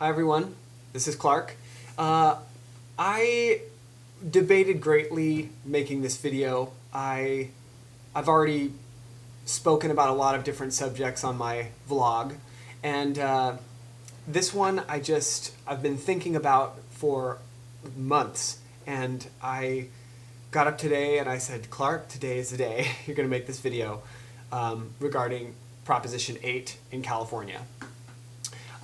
Hi everyone, this is Clark. I debated greatly making this video. I've already spoken about a lot of different subjects on my vlog, and this one I've been thinking about for months, and I got up today and I said, Clark, today is the day you're going to make this video regarding Proposition 8 in California.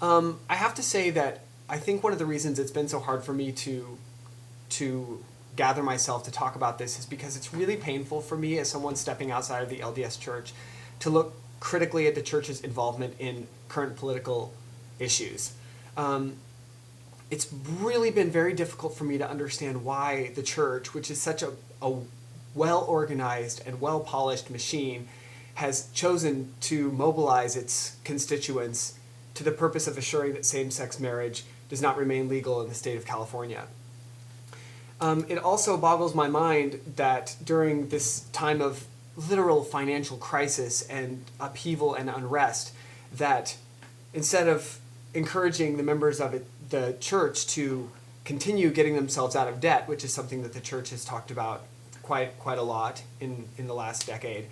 I have to say that I think one of the reasons it's been so hard for me to gather myself to talk about this is because it's really painful for me as someone stepping outside of the LDS Church to look critically at the Church's involvement in current political issues. It's really been very difficult for me to understand why the Church, which is such a well-organized and well-polished machine, has chosen to mobilize its constituents to the purpose of assuring that same-sex marriage does not remain legal in the state of California. It also boggles my mind that during this time of literal financial crisis and upheaval and unrest, that instead of encouraging the members of the Church to continue getting themselves out of debt, which is something that the Church has talked about quite a lot in the last decade,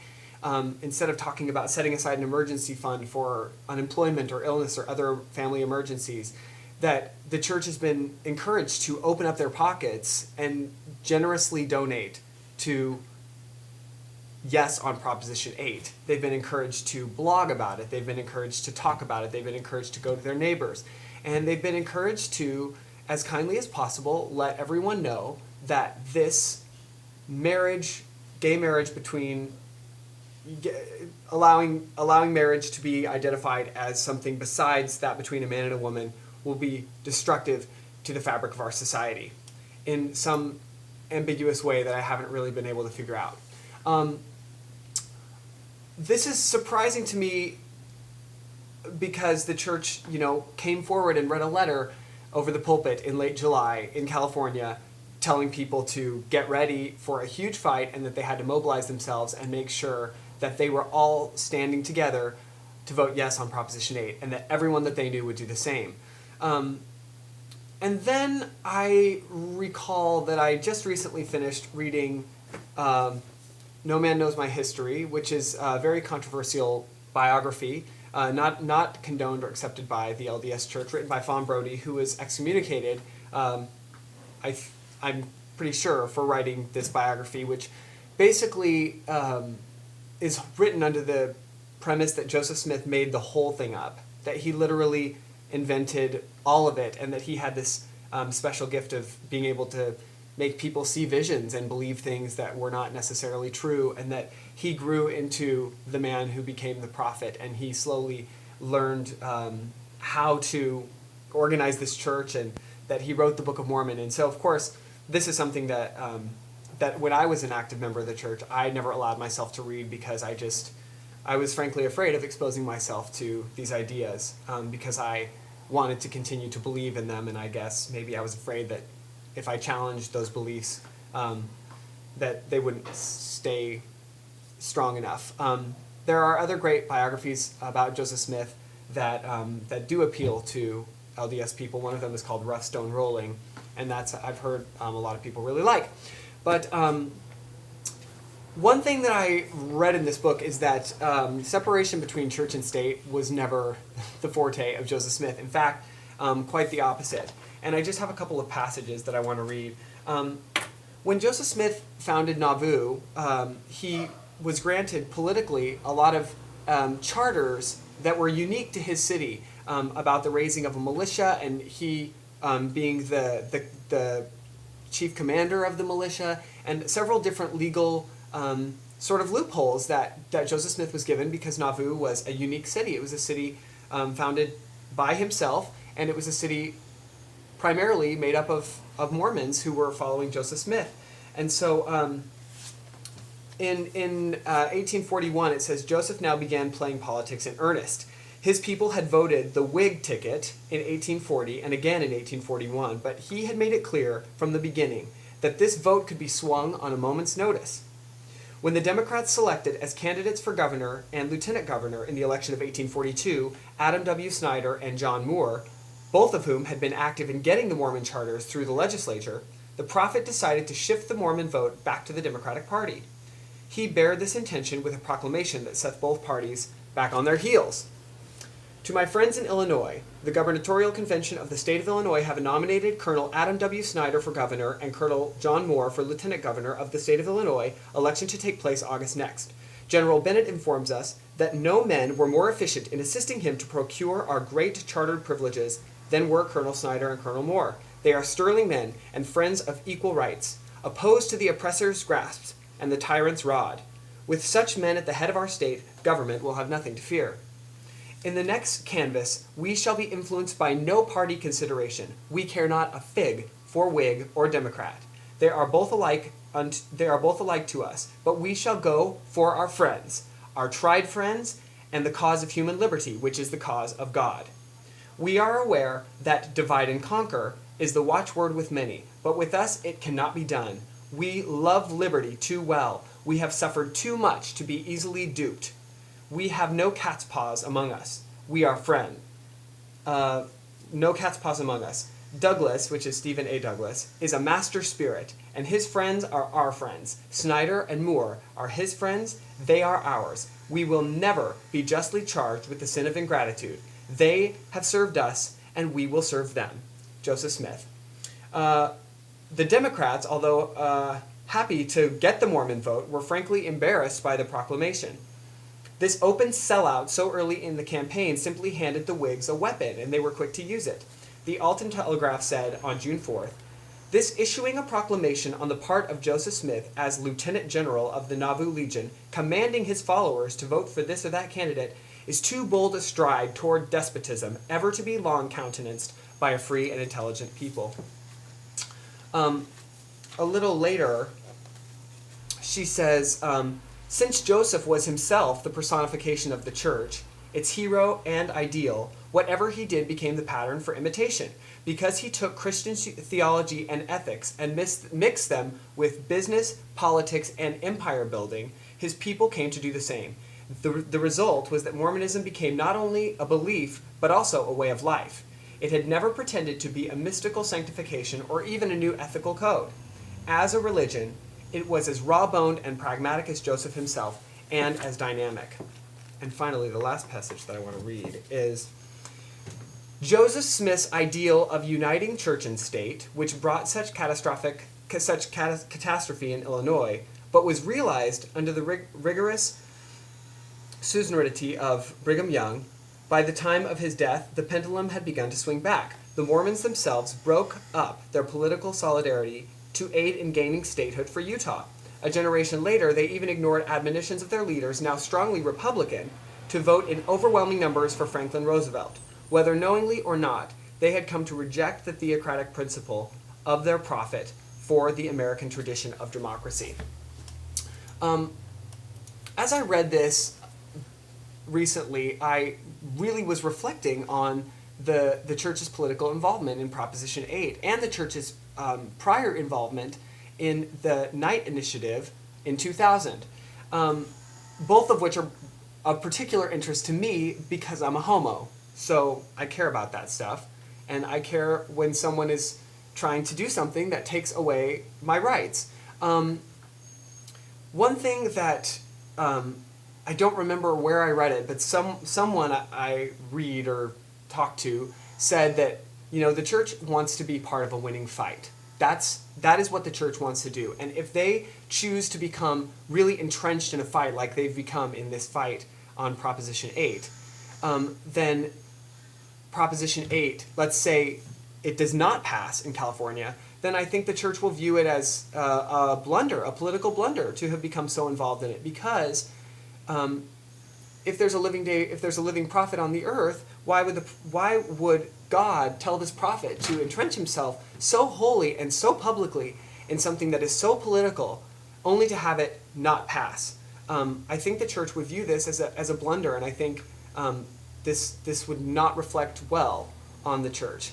instead of talking about setting aside an emergency fund for unemployment or illness or other family emergencies, that the Church has been encouraged to open up their pockets and generously donate to Yes on Proposition 8. They've been encouraged to blog about it. They've been encouraged to talk about it. They've been encouraged to go to their neighbors. And they've been encouraged to, as kindly as possible, let everyone know that this marriage, gay marriage between allowing marriage to be identified as something besides that between a man and a woman will be destructive to the fabric of our society in some ambiguous way that I haven't really been able to figure out. This is surprising to me because the Church, came forward and read a letter over the pulpit in late July in California telling people to get ready for a huge fight and that they had to mobilize themselves and make sure that they were all standing together to vote yes on Proposition 8, and that everyone that they knew would do the same. And then I recall that I just recently finished reading No Man Knows My History, which is a very controversial biography, not condoned or accepted by the LDS Church, written by Fawn Brodie, who was excommunicated, I'm pretty sure, for writing this biography, which basically is written under the premise that Joseph Smith made the whole thing up, that he literally invented all of it, and that he had this special gift of being able to make people see visions and believe things that were not necessarily true, and that he grew into the man who became the prophet, and he slowly learned how to organize this church, and that he wrote the Book of Mormon. And so, of course, this is something that that when I was an active member of the Church, I never allowed myself to read because I was frankly afraid of exposing myself to these ideas because I wanted to continue to believe in them, and I guess maybe I was afraid that if I challenged those beliefs, that they wouldn't stay strong enough. There are other great biographies about Joseph Smith that do appeal to LDS people. One of them is called Rough Stone Rolling, and that's I've heard a lot of people really like. But one thing that I read in this book is that separation between church and state was never the forte of Joseph Smith. In fact, quite the opposite. And I just have a couple of passages that I want to read. When Joseph Smith founded Nauvoo, he was granted politically a lot of charters that were unique to his city about the raising of a militia, and he being the chief commander of the militia, and several different legal sort of loopholes that Joseph Smith was given because Nauvoo was a unique city. It was a city founded by himself, and it was a city primarily made up of Mormons who were following Joseph Smith. And so in 1841, it says, Joseph now began playing politics in earnest. His people had voted the Whig ticket in 1840 and again in 1841, but he had made it clear from the beginning that this vote could be swung on a moment's notice. When the Democrats selected as candidates for governor and lieutenant governor in the election of 1842 Adam W. Snyder and John Moore, both of whom had been active in getting the Mormon charters through the legislature, the prophet decided to shift the Mormon vote back to the Democratic Party. He bared this intention with a proclamation that set both parties back on their heels. To my friends in Illinois, the gubernatorial convention of the state of Illinois have nominated Colonel Adam W. Snyder for governor and Colonel John Moore for lieutenant governor of the state of Illinois, election to take place August next. General Bennett informs us that no men were more efficient in assisting him to procure our great chartered privileges than were Colonel Snyder and Colonel Moore. They are sterling men and friends of equal rights, opposed to the oppressor's grasp and the tyrant's rod. With such men at the head of our state, government will have nothing to fear. In the next canvass, we shall be influenced by no party consideration. We care not a fig for Whig or Democrat. They are both alike to us, but we shall go for our friends, our tried friends, and the cause of human liberty, which is the cause of God. We are aware that divide and conquer is the watchword with many, but with us it cannot be done. We love liberty too well. We have suffered too much to be easily duped. We have no cat's paws among us. We are friend. No cat's paws among us. Douglas, which is Stephen A. Douglas, is a master spirit, and his friends are our friends. Snyder and Moore are his friends. They are ours. We will never be justly charged with the sin of ingratitude. They have served us, and we will serve them. Joseph Smith. The Democrats, although happy to get the Mormon vote, were frankly embarrassed by the proclamation. This open sellout so early in the campaign simply handed the Whigs a weapon, and they were quick to use it. The Alton Telegraph said on June 4th, "This issuing a proclamation on the part of Joseph Smith as Lieutenant General of the Nauvoo Legion, commanding his followers to vote for this or that candidate, is too bold a stride toward despotism, ever to be long countenanced by a free and intelligent people." A little later, she says, since Joseph was himself the personification of the church, its hero and ideal, whatever he did became the pattern for imitation. Because he took Christian theology and ethics and mixed them with business, politics, and empire building, his people came to do the same. The result was that Mormonism became not only a belief, but also a way of life. It had never pretended to be a mystical sanctification or even a new ethical code. As a religion, it was as raw-boned and pragmatic as Joseph himself, and as dynamic. And finally, the last passage that I want to read is Joseph Smith's ideal of uniting church and state, which brought such catastrophe in Illinois, but was realized under the rigorous suzerainty of Brigham Young. By the time of his death, the pendulum had begun to swing back. The Mormons themselves broke up their political solidarity to aid in gaining statehood for Utah. A generation later, they even ignored admonitions of their leaders, now strongly Republican, to vote in overwhelming numbers for Franklin Roosevelt. Whether knowingly or not, they had come to reject the theocratic principle of their prophet for the American tradition of democracy. As I read this recently, I really was reflecting on the church's political involvement in Proposition 8 and the church's prior involvement in the Knight Initiative in 2000, both of which are of particular interest to me because I'm a homo. So I care about that stuff, and I care when someone is trying to do something that takes away my rights. One thing that I don't remember where I read it, but someone I read or talk to said that, you know, the church wants to be part of a winning fight. That is what the church wants to do. And if they choose to become really entrenched in a fight like they've become in this fight on Proposition 8, then Proposition 8, let's say it does not pass in California, then I think the church will view it as a blunder, a political blunder, to have become so involved in it. Because if there's a living prophet on the earth, why would God tell this prophet to entrench himself so wholly and so publicly in something that is so political, only to have it not pass? I think the church would view this as a blunder, and I think this would not reflect well on the church.